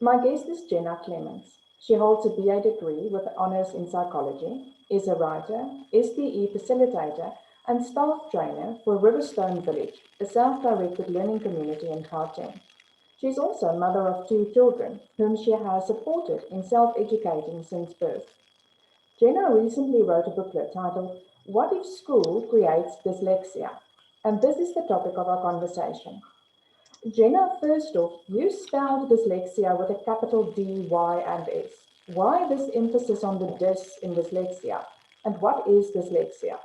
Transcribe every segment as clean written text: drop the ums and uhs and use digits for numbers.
My guest is Jenna Clements. She holds a BA degree with honours in psychology, is a writer, SDE facilitator and staff trainer for Riverstone Village, a self-directed learning community in Gauteng. She is also a mother of 2 children, whom she has supported in self-educating since birth. Jenna recently wrote a booklet titled, What if School Creates Dyslexia? And this is the topic of our conversation. Jenna, first off, you spelled dyslexia with a capital D, Y, and S. Why this emphasis on the dys in dyslexia? And what is dyslexia?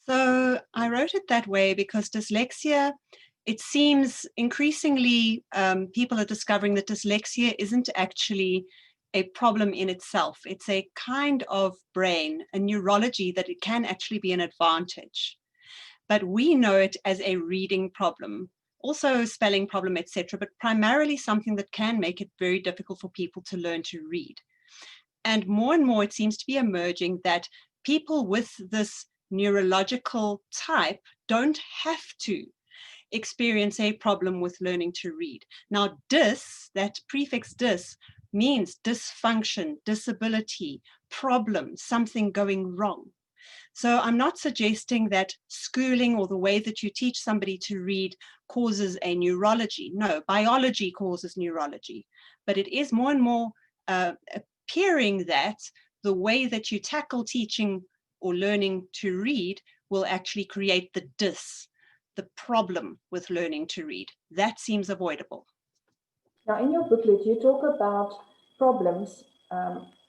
So I wrote it that way because dyslexia, it seems increasingly people are discovering that dyslexia isn't actually a problem in itself. It's a kind of brain, a neurology that it can actually be an advantage. But we know it as a reading problem, also spelling problem, etc., but primarily something that can make it very difficult for people to learn to read. And more it seems to be emerging that people with this neurological type don't have to experience a problem with learning to read. Now, dys, that prefix dys, means dysfunction, disability, problem, something going wrong. So I'm not suggesting that schooling or the way that you teach somebody to read causes a neurology. No, biology causes neurology. But it is more and more appearing that the way that you tackle teaching or learning to read will actually create the dys, the problem with learning to read. That seems avoidable. Now, in your booklet, you talk about problems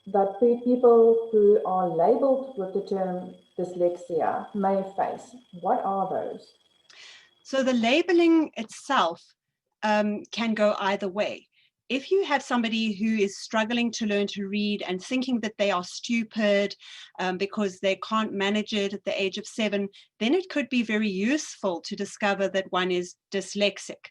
that people who are labeled with the term dyslexia may face. What are those? So the labeling itself can go either way. If you have somebody who is struggling to learn to read and thinking that they are stupid because they can't manage it at the age of 7, then it could be very useful to discover that one is dyslexic.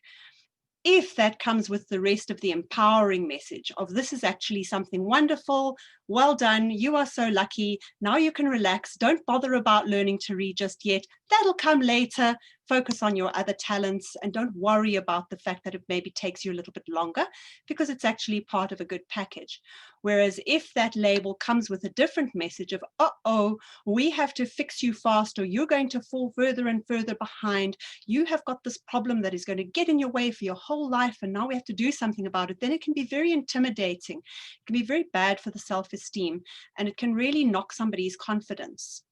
If that comes with the rest of the empowering message of this is actually something wonderful, well done, you are so lucky, now you can relax, don't bother about learning to read just yet, that'll come later, focus on your other talents and don't worry about the fact that it maybe takes you a little bit longer because it's actually part of a good package. Whereas if that label comes with a different message of, uh-oh, we have to fix you fast or you're going to fall further and further behind, you have got this problem that is going to get in your way for your whole life and now we have to do something about it, then it can be very intimidating. It can be very bad for the self-esteem and it can really knock somebody's confidence.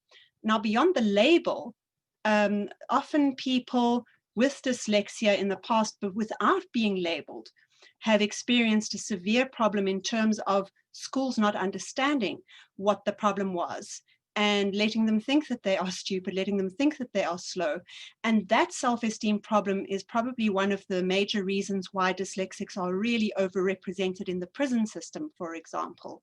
Now, beyond the label, often people with dyslexia in the past, but without being labeled, have experienced a severe problem in terms of schools not understanding what the problem was and letting them think that they are stupid, letting them think that they are slow. And that self-esteem problem is probably one of the major reasons why dyslexics are really overrepresented in the prison system, for example,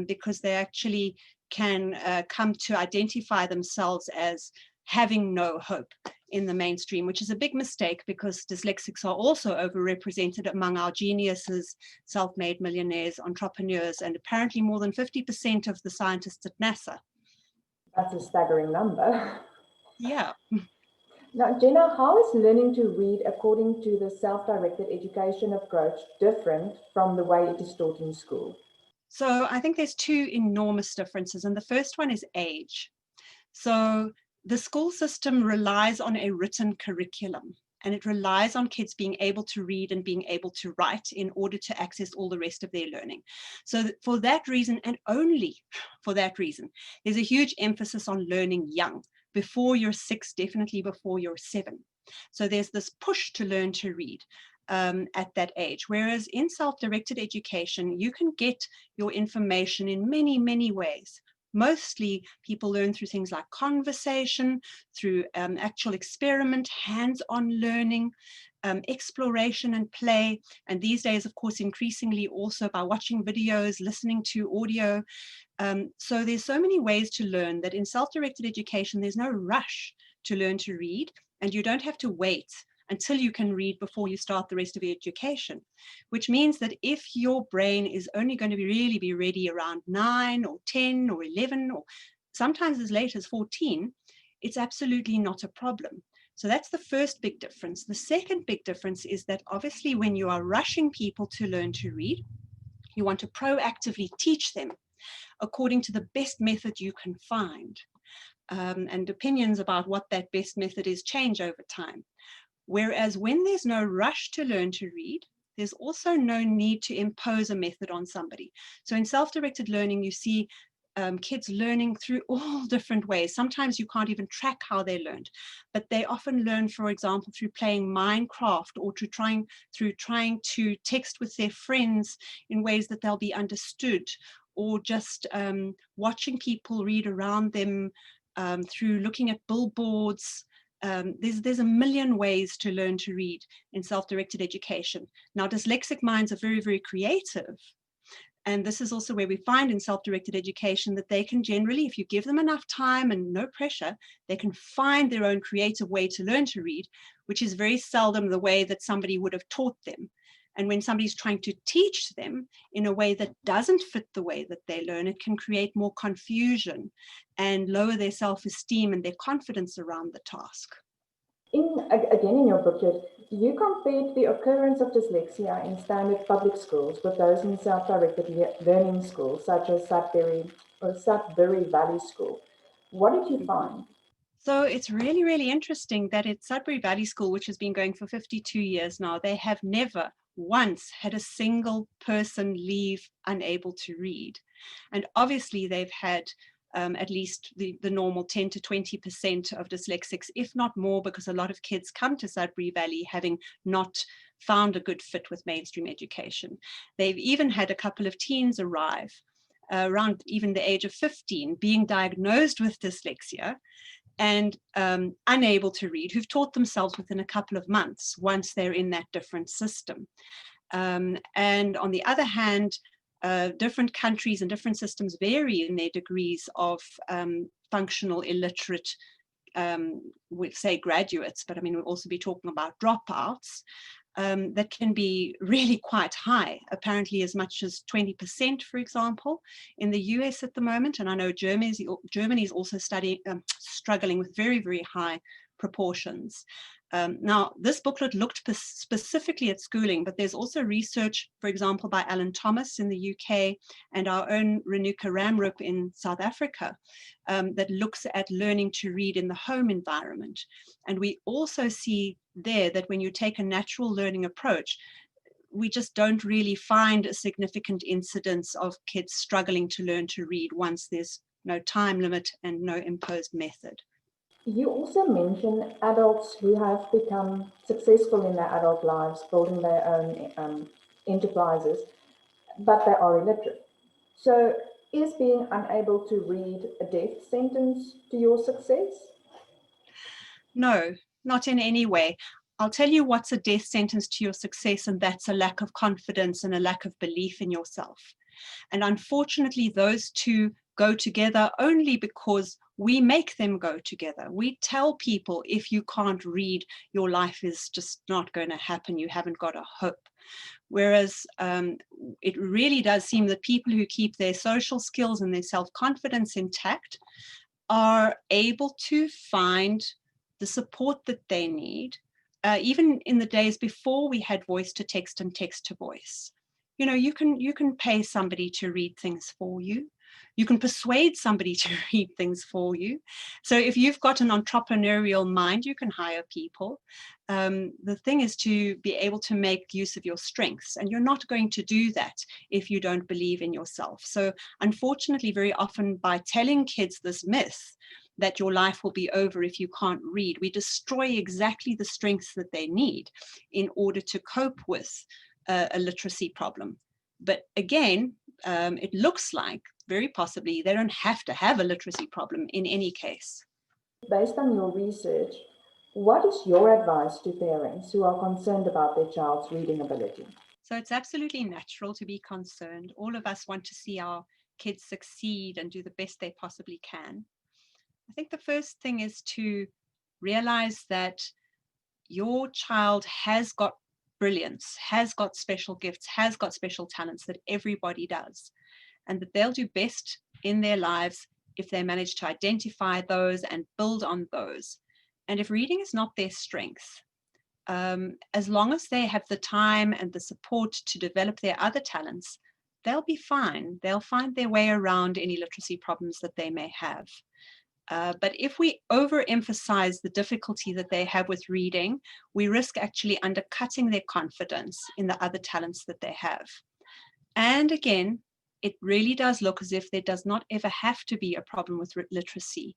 because they actually can come to identify themselves as having no hope in the mainstream, which is a big mistake because dyslexics are also overrepresented among our geniuses, self-made millionaires, entrepreneurs, and apparently more than 50% of the scientists at NASA. That's a staggering number. Yeah. Now, Jenna, how is learning to read according to the self-directed education approach different from the way it is taught in school? So I think there's 2 enormous differences, and the first one is age. So the school system relies on a written curriculum and it relies on kids being able to read and being able to write in order to access all the rest of their learning. So for that reason, and only for that reason, there's a huge emphasis on learning young, before you're 6, definitely before you're 7. So there's this push to learn to read at that age. Whereas in self-directed education, you can get your information in many ways. Mostly people learn through things like conversation, through actual experiment, hands-on learning, exploration and play. And these days, of course, increasingly also by watching videos, listening to audio. So there's so many ways to learn that in self-directed education, there's no rush to learn to read, and you don't have to wait until you can read before you start the rest of your education, which means that if your brain is only going to really be ready around 9 or 10 or 11 or sometimes as late as 14, it's absolutely not a problem. So that's the first big difference. The second big difference is that obviously when you are rushing people to learn to read, you want to proactively teach them according to the best method you can find. And opinions about what that best method is change over time. Whereas when there's no rush to learn to read, there's also no need to impose a method on somebody. So in self-directed learning, you see kids learning through all different ways. Sometimes you can't even track how they learned, but they often learn, for example, through playing Minecraft or through trying to text with their friends in ways that they'll be understood, or just watching people read around them through looking at billboards. There's a million ways to learn to read in self-directed education. Now, dyslexic minds are very, very creative. And this is also where we find in self-directed education that they can generally, if you give them enough time and no pressure, they can find their own creative way to learn to read, which is very seldom the way that somebody would have taught them. And when somebody's trying to teach them in a way that doesn't fit the way that they learn, it can create more confusion and lower their self-esteem and their confidence around the task. Again, in your booklet, you compared the occurrence of dyslexia in standard public schools with those in self-directed learning schools, such as Sudbury Valley School. What did you find? So it's really, really interesting that at Sudbury Valley School, which has been going for 52 years now, they have never once had a single person leave unable to read. And obviously they've had at least the normal 10 to 20% of dyslexics, if not more, because a lot of kids come to Sudbury Valley having not found a good fit with mainstream education. They've even had a couple of teens arrive around even the age of 15 being diagnosed with dyslexia and unable to read, who've taught themselves within a couple of months once they're in that different system. And on the other hand, different countries and different systems vary in their degrees of functional illiterate, we'll say graduates, but I mean, we'll also be talking about dropouts. That can be really quite high, apparently as much as 20%, for example, in the US at the moment. And I know Germany is also struggling with very, very high proportions. Now, this booklet looked specifically at schooling, but there's also research, for example, by Alan Thomas in the UK and our own Renuka Ramrup in South Africa that looks at learning to read in the home environment. And we also see there that when you take a natural learning approach, we just don't really find a significant incidence of kids struggling to learn to read once there's no time limit and no imposed method. You also mention adults who have become successful in their adult lives, building their own enterprises, but they are illiterate. So is being unable to read a death sentence to your success? No, not in any way. I'll tell you what's a death sentence to your success, and that's a lack of confidence and a lack of belief in yourself. And unfortunately, those two go together only because we make them go together. We tell people, if you can't read, your life is just not going to happen. You haven't got a hope. Whereas it really does seem that people who keep their social skills and their self-confidence intact are able to find the support that they need, even in the days before we had voice to text and text to voice. You know, you can pay somebody to read things for you. You can persuade somebody to read things for you. So if you've got an entrepreneurial mind, you can hire people. The thing is to be able to make use of your strengths, and you're not going to do that if you don't believe in yourself. So unfortunately, very often by telling kids this myth that your life will be over if you can't read, we destroy exactly the strengths that they need in order to cope with a literacy problem. But again, it looks like very possibly they don't have to have a literacy problem in any case. Based on your research, what is your advice to parents who are concerned about their child's reading ability? So it's absolutely natural to be concerned. All of us want to see our kids succeed and do the best they possibly can. I think the first thing is to realize that your child has got brilliance, has got special gifts, has got special talents that everybody does, and that they'll do best in their lives if they manage to identify those and build on those. And if reading is not their strength, as long as they have the time and the support to develop their other talents, they'll be fine. They'll find their way around any literacy problems that they may have. But if we overemphasize the difficulty that they have with reading, we risk actually undercutting their confidence in the other talents that they have. And again, it really does look as if there does not ever have to be a problem with literacy.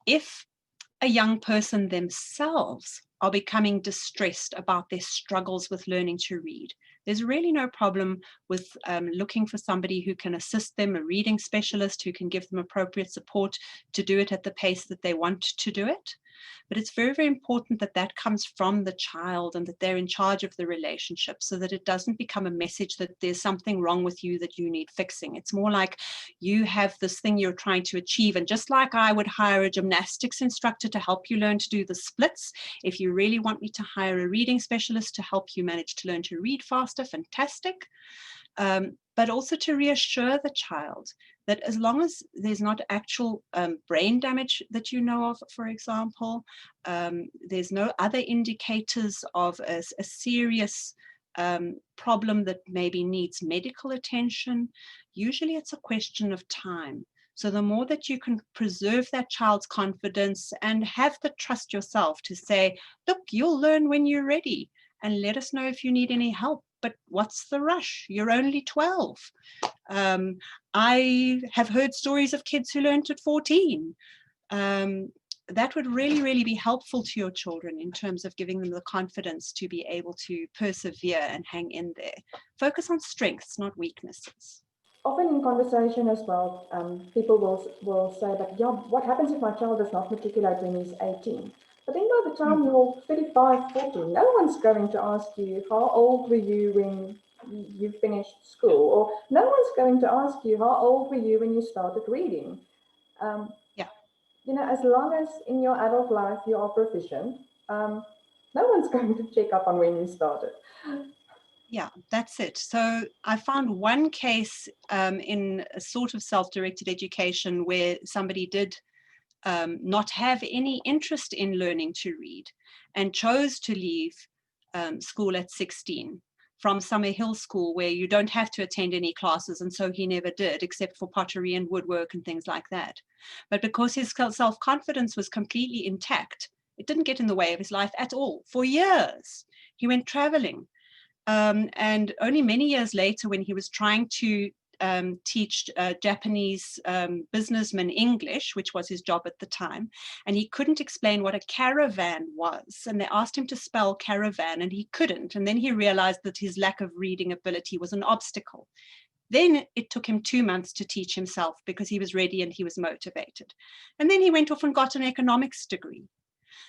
If a young person themselves are becoming distressed about their struggles with learning to read, there's really no problem with looking for somebody who can assist them, a reading specialist who can give them appropriate support to do it at the pace that they want to do it. But it's very, very important that that comes from the child and that they're in charge of the relationship, so that it doesn't become a message that there's something wrong with you that you need fixing. It's more like you have this thing you're trying to achieve. And just like I would hire a gymnastics instructor to help you learn to do the splits, if you really want me to hire a reading specialist to help you manage to learn to read faster, fantastic. But also to reassure the child that as long as there's not actual brain damage that you know of, for example, there's no other indicators of a serious problem that maybe needs medical attention, usually it's a question of time. So the more that you can preserve that child's confidence and have the trust yourself to say, look, you'll learn when you're ready, and let us know if you need any help. But what's the rush? You're only 12. I have heard stories of kids who learned at 14. That would really, really be helpful to your children in terms of giving them the confidence to be able to persevere and hang in there. Focus on strengths, not weaknesses. Often in conversation as well, people will say that, yeah, what happens if my child does not matriculate when he's 18? But then by the time you're 35, 40, no one's going to ask you, how old were you when you finished school? Or no one's going to ask you, how old were you when you started reading? You know, as long as in your adult life you are proficient, no one's going to check up on when you started. Yeah, that's it. So I found one case in a sort of self-directed education where somebody did not have any interest in learning to read and chose to leave school at 16 from Summer Hill School, where you don't have to attend any classes, and so he never did, except for pottery and woodwork and things like that. But because his self-confidence was completely intact, it didn't get in the way of his life at all. For years, he went traveling. And only many years later, when he was trying to teach Japanese businessmen English, which was his job at the time, and he couldn't explain what a caravan was, and they asked him to spell caravan and he couldn't, and then he realized that his lack of reading ability was an obstacle. Then it took him 2 months to teach himself because he was ready and he was motivated, and then he went off and got an economics degree.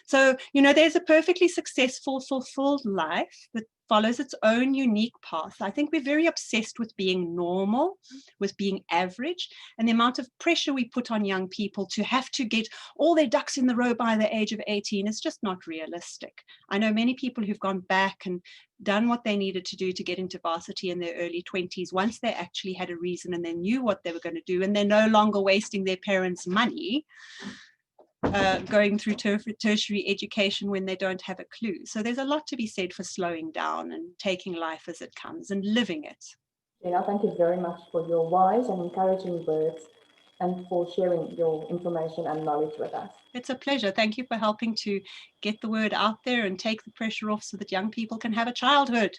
So, you know, there's a perfectly successful, fulfilled life that follows its own unique path. I think we're very obsessed with being normal, with being average, and the amount of pressure we put on young people to have to get all their ducks in the row by the age of 18 is just not realistic. I know many people who've gone back and done what they needed to do to get into varsity in their early 20s once they actually had a reason and they knew what they were going to do, and they're no longer wasting their parents' money going through tertiary education when they don't have a clue. So there's a lot to be said for slowing down and taking life as it comes and living it. Gina, thank you very much for your wise and encouraging words and for sharing your information and knowledge with us. It's a pleasure. Thank you for helping to get the word out there and take the pressure off so that young people can have a childhood.